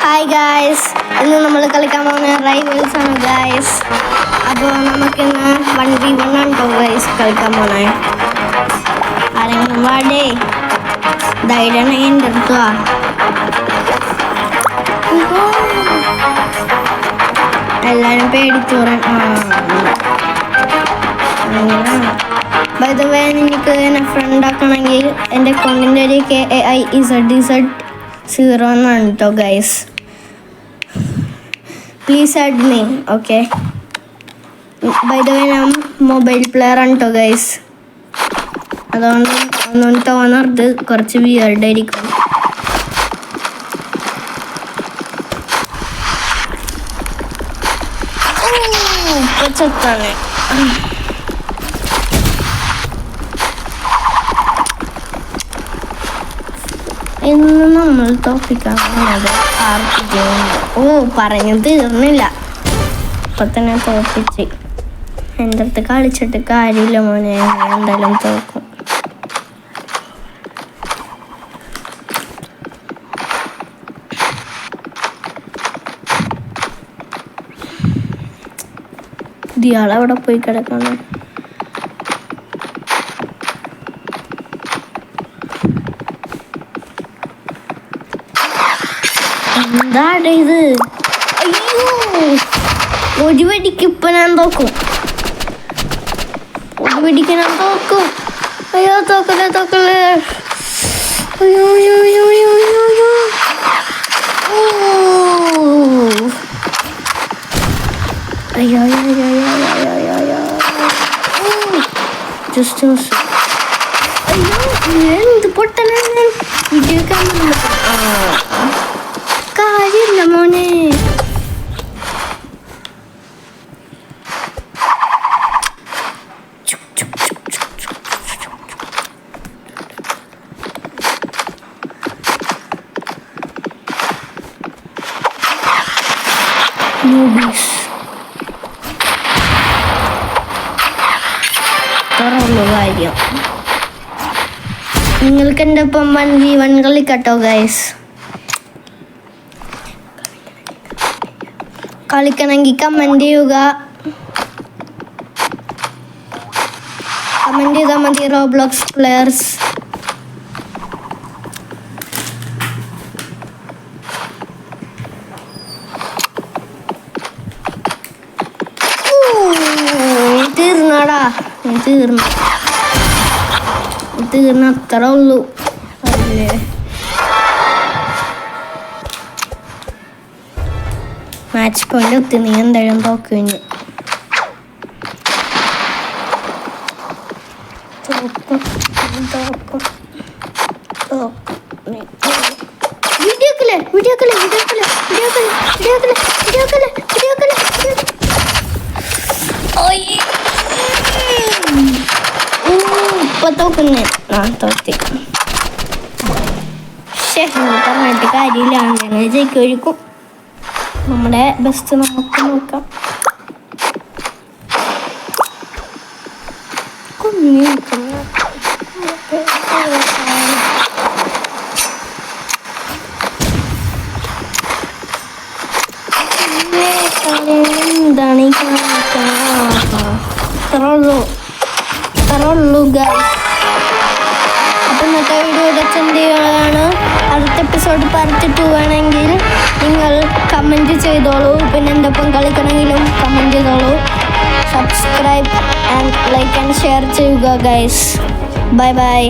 Hi guys, ഇന്ന് നമ്മൾ കളിക്കാൻ പോകുന്ന റൈവൽസ് ആണ് ഗായ്സ്. അപ്പോൾ നമുക്കിന്ന് 1v1 ആണ് കേട്ടോ ഗായ്സ് കളിക്കാൻ പോണേ. ആരെങ്കിലും വാടേ ധൈര്യം എൻ്റെ അടുത്ത് വാ. എല്ലാവരും പേടിച്ചു ബൈ ദ വേ, എനിക്ക് എന്നെ ഫ്രണ്ട് ആക്കണമെങ്കിൽ എൻ്റെ അക്കൗണ്ടിൻ്റെ ഒരു KAIZZ0 എന്നാണ് കേട്ടോ guys. Please add me. Okay, by the way ഞാൻ മൊബൈൽ പ്ലെയർ ആണ് കേട്ടോ ഗൈസ്. അതുകൊണ്ട് ഒന്നും തോന്നരുത്, കുറച്ച് വിയർഡ് ആയിരിക്കും. ചെത്താണ് ഇന്ന് നമ്മൾ തോപ്പിക്കാൻ പറഞ്ഞു തീർന്നില്ല. ഇപ്പൊ തന്നെ തോപ്പിച്ച്. എൻ്റെ അടുത്ത് കളിച്ചിട്ട് കാര്യമില്ല മോനെ, എന്തായാലും തോക്കും. ഇയാളവിടെ പോയി കിടക്കണം. എന്താണ് ഇത്? അയ്യോ, ഒരു വെടിക്ക് ഇപ്പൊ ഞാൻ തോക്കും. ഒരു വെടിക്ക് ഞാൻ തോക്കും. അയ്യോ, തോക്കല്ലേ തോക്കല്ലേ. അയ്യോ അയ്യോ അയ്യോ അയ്യോ അയ്യോ. അയ്യോ അയ്യോ അയ്യോ അയ്യോ അയ്യോ അയ്യോ. ജസ്റ്റ് അയ്യോ, എന്ത് പൊട്ടനാണ്. വീഡിയോ കാര്യമില്ല മോനെ. കാര്യം നിങ്ങൾക്ക് എൻ്റെ ഒപ്പം 1v1 കളിക്കട്ടോ ഗൈസ്. കളിക്കണമെങ്കിൽ കമൻറ്റ് ചെയ്യുക. കമൻറ്റ് ചെയ്താൽ മതി റോബ്ലോക്സ് പ്ലെയേഴ്സ്. തീർന്നടാ, തീർന്ന അത്ര ഉള്ളൂ. അല്ലേ, മാച്ച് പോയിന്റ് ഒത്തി. നീ എന്തായാലും തോക്കുവിന് ഇപ്പൊ തോക്കുന്നേ. തോത്തി പറഞ്ഞിട്ട് കാര്യമില്ല. അങ്ങനെ ജയിക്കൊഴിക്കും. നമ്മുടെ ബെസ്റ്റ് നമുക്ക് നോക്കാം. എന്താണ് ഇത്രയുള്ളൂ ഗൈസ്. അപ്പം ഇന്നത്തെ വീഡിയോ ഇടച്ചെന്തിയാണ്. അടുത്ത എപ്പിസോഡ് പാർട്ട് 2 വേണമെങ്കിൽ നിങ്ങൾ കമൻറ്റ് ചെയ്തോളൂ. പിന്നെ എൻ്റെ ഒപ്പം കളിക്കണമെങ്കിലും കമൻറ്റ് ചെയ്തോളൂ. Subscribe and like and share ചെയ്യുക ഗൈസ്. Bye bye.